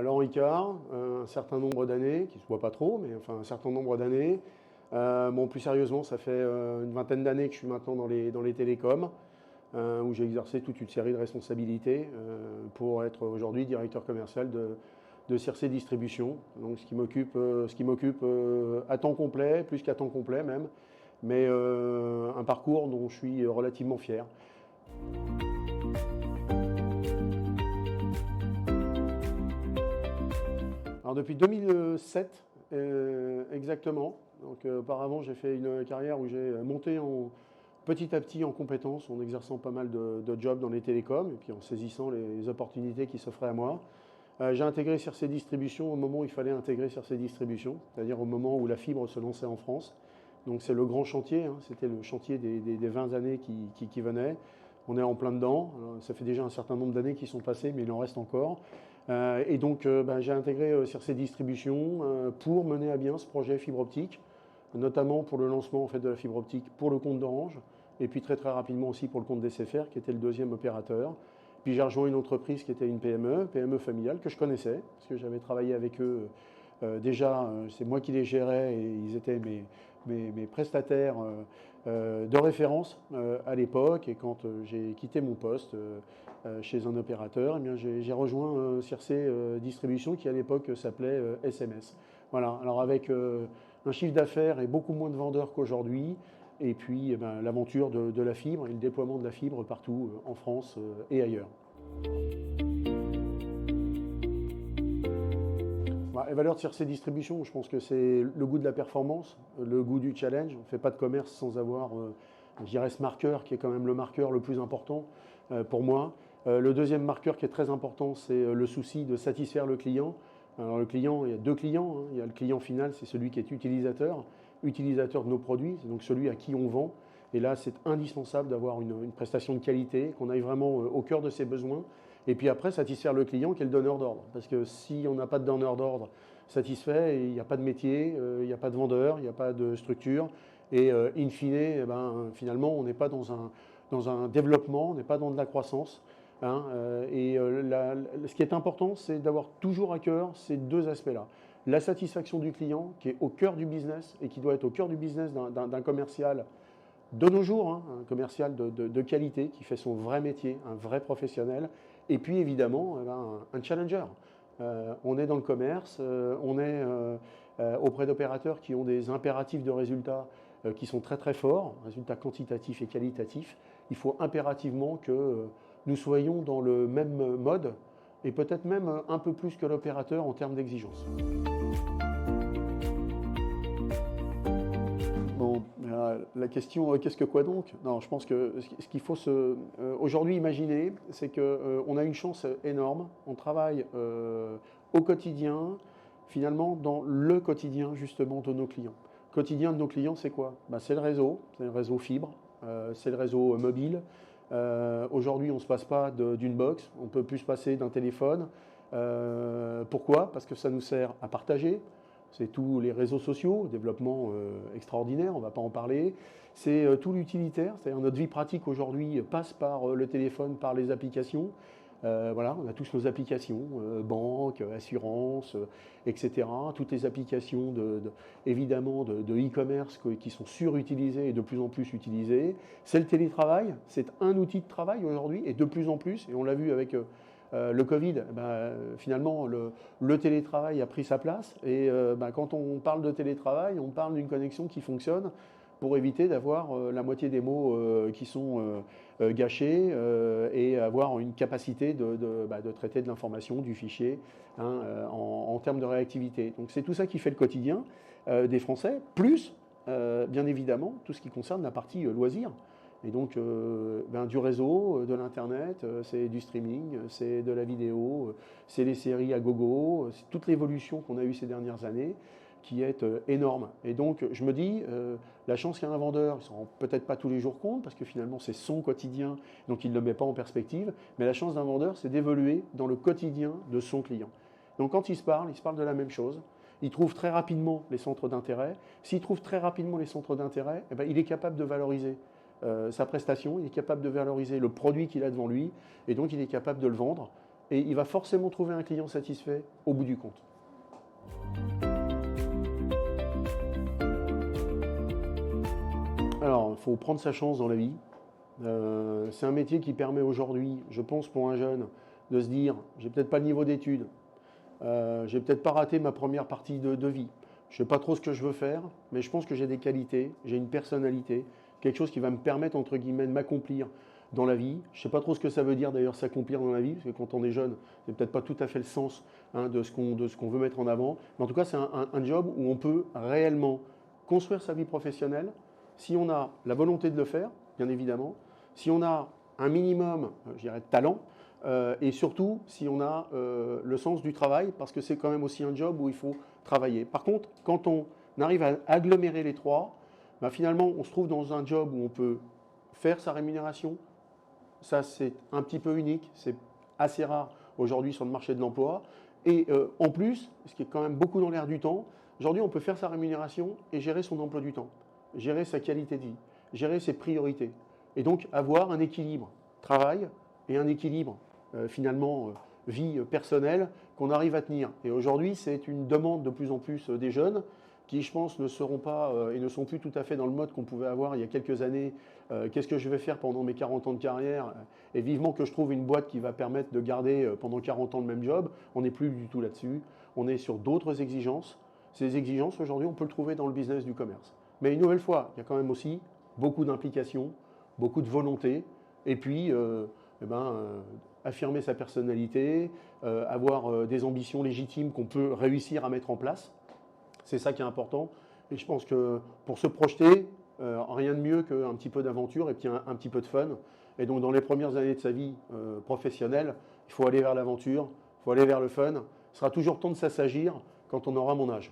Laurent Icard, un certain nombre d'années, qui ne se voit pas trop, mais enfin un certain nombre d'années. Bon, plus sérieusement, ça fait une vingtaine d'années que je suis maintenant dans les télécoms, où j'ai exercé toute une série de responsabilités pour être aujourd'hui directeur commercial de Circe Distribution. Donc ce qui m'occupe à temps complet, plus qu'à temps complet même, mais un parcours dont je suis relativement fier. Alors depuis 2007 exactement. Donc auparavant j'ai fait une carrière où j'ai monté petit à petit en compétences, en exerçant pas mal de jobs dans les télécoms et puis en saisissant les opportunités qui s'offraient à moi. J'ai intégré Circe Distribution au moment où il fallait intégrer Circe Distribution, c'est-à-dire au moment où la fibre se lançait en France. Donc c'est le grand chantier, hein, c'était le chantier des 20 années qui venaient. On est en plein dedans. Alors, ça fait déjà un certain nombre d'années qui sont passées, mais il en reste encore. Et donc j'ai intégré Circe Distribution pour mener à bien ce projet fibre optique, notamment pour le lancement en fait, de la fibre optique pour le compte d'Orange, et puis très rapidement aussi pour le compte d'SFR, qui était le deuxième opérateur. Puis j'ai rejoint une entreprise qui était une PME familiale, que je connaissais, parce que j'avais travaillé avec eux déjà, c'est moi qui les gérais, et ils étaient mes prestataires de référence à l'époque. Et quand j'ai quitté mon poste chez un opérateur, eh bien, j'ai rejoint Circe Distribution, qui à l'époque s'appelait SMS. Voilà, alors avec un chiffre d'affaires et beaucoup moins de vendeurs qu'aujourd'hui, et puis eh ben, l'aventure de la fibre et le déploiement de la fibre partout en France et ailleurs. Les valeurs de Circe Distribution, je pense que c'est le goût de la performance, le goût du challenge. On ne fait pas de commerce sans avoir, je dirais, ce marqueur qui est quand même le marqueur le plus important pour moi. Le deuxième marqueur qui est très important, c'est le souci de satisfaire le client. Alors le client, il y a deux clients. Hein. Il y a le client final, c'est celui qui est utilisateur de nos produits, c'est donc celui à qui on vend. Et là, c'est indispensable d'avoir une prestation de qualité, qu'on aille vraiment au cœur de ses besoins. Et puis après, satisfaire le client qui est le donneur d'ordre. Parce que si on n'a pas de donneur d'ordre satisfait, il n'y a pas de métier, il n'y a pas de vendeur, il n'y a pas de structure. Et in fine, eh ben, finalement, on n'est pas dans un développement, on n'est pas dans de la croissance. Hein, ce qui est important, c'est d'avoir toujours à cœur ces deux aspects-là. La satisfaction du client, qui est au cœur du business et qui doit être au cœur du business d'un commercial de nos jours, hein, un commercial de qualité qui fait son vrai métier, un vrai professionnel. Et puis évidemment, un challenger. On est dans le commerce, on est auprès d'opérateurs qui ont des impératifs de résultats qui sont très forts, résultats quantitatifs et qualitatifs. Il faut impérativement que nous soyons dans le même mode et peut-être même un peu plus que l'opérateur en termes d'exigence. Bon, la question, qu'est-ce que quoi donc? Non, je pense que ce qu'il faut aujourd'hui imaginer, c'est qu'on a une chance énorme. On travaille au quotidien, finalement, dans le quotidien, justement, de nos clients. Le quotidien de nos clients, c'est quoi? C'est le réseau fibre, c'est le réseau mobile. Aujourd'hui, on ne se passe pas d'une box, on peut plus se passer d'un téléphone. Pourquoi? Parce que ça nous sert à partager. C'est tous les réseaux sociaux, développement extraordinaire, on ne va pas en parler. C'est tout l'utilitaire, c'est-à-dire notre vie pratique aujourd'hui passe par le téléphone, par les applications. Voilà, on a tous nos applications, banque, assurance, etc. Toutes les applications évidemment de e-commerce qui sont surutilisées et de plus en plus utilisées. C'est le télétravail, c'est un outil de travail aujourd'hui et de plus en plus, et on l'a vu avec le Covid, finalement le télétravail a pris sa place et quand on parle de télétravail, on parle d'une connexion qui fonctionne pour éviter d'avoir la moitié des mots qui sont gâchés et avoir une capacité de traiter de l'information, du fichier en termes de réactivité. Donc c'est tout ça qui fait le quotidien des Français, plus bien évidemment tout ce qui concerne la partie loisirs. Et donc du réseau, de l'internet, c'est du streaming, c'est de la vidéo, c'est les séries à gogo, c'est toute l'évolution qu'on a eue ces dernières années qui est énorme. Et donc je me dis, la chance qu'il y a un vendeur, il ne s'en rend peut-être pas tous les jours compte, parce que finalement c'est son quotidien, donc il ne le met pas en perspective, mais la chance d'un vendeur, c'est d'évoluer dans le quotidien de son client. Donc quand il se parle de la même chose. Il trouve très rapidement les centres d'intérêt. S'il trouve très rapidement les centres d'intérêt, il est capable de valoriser sa prestation, il est capable de valoriser le produit qu'il a devant lui, et donc il est capable de le vendre et il va forcément trouver un client satisfait au bout du compte. Alors, il faut prendre sa chance dans la vie. C'est un métier qui permet aujourd'hui, je pense pour un jeune, de se dire, j'ai peut-être pas le niveau d'études, j'ai peut-être pas raté ma première partie de vie, je sais pas trop ce que je veux faire, mais je pense que j'ai des qualités, j'ai une personnalité, quelque chose qui va me permettre, entre guillemets, de m'accomplir dans la vie. Je sais pas trop ce que ça veut dire d'ailleurs s'accomplir dans la vie, parce que quand on est jeune, c'est peut-être pas tout à fait le sens de ce qu'on veut mettre en avant. Mais en tout cas, c'est un job où on peut réellement construire sa vie professionnelle, si on a la volonté de le faire, bien évidemment, si on a un minimum, je dirais, de talent, et surtout si on a le sens du travail, parce que c'est quand même aussi un job où il faut travailler. Par contre, quand on arrive à agglomérer les trois, ben finalement, on se trouve dans un job où on peut faire sa rémunération. Ça, c'est un petit peu unique, c'est assez rare aujourd'hui sur le marché de l'emploi. Et en plus, ce qui est quand même beaucoup dans l'air du temps, aujourd'hui, on peut faire sa rémunération et gérer son emploi du temps, gérer sa qualité de vie, gérer ses priorités. Et donc, avoir un équilibre travail et un équilibre, finalement, vie personnelle qu'on arrive à tenir. Et aujourd'hui, c'est une demande de plus en plus des jeunes qui, je pense, ne seront pas et ne sont plus tout à fait dans le mode qu'on pouvait avoir il y a quelques années. Qu'est-ce que je vais faire pendant mes 40 ans de carrière? Et vivement que je trouve une boîte qui va permettre de garder pendant 40 ans le même job. On n'est plus du tout là-dessus. On est sur d'autres exigences. Ces exigences, aujourd'hui, on peut le trouver dans le business du commerce. Mais une nouvelle fois, il y a quand même aussi beaucoup d'implications, beaucoup de volonté, et puis affirmer sa personnalité, avoir des ambitions légitimes qu'on peut réussir à mettre en place. C'est ça qui est important. Et je pense que pour se projeter, rien de mieux qu'un petit peu d'aventure et puis un petit peu de fun. Et donc dans les premières années de sa vie professionnelle, il faut aller vers l'aventure, il faut aller vers le fun. Il sera toujours temps de s'assagir quand on aura mon âge.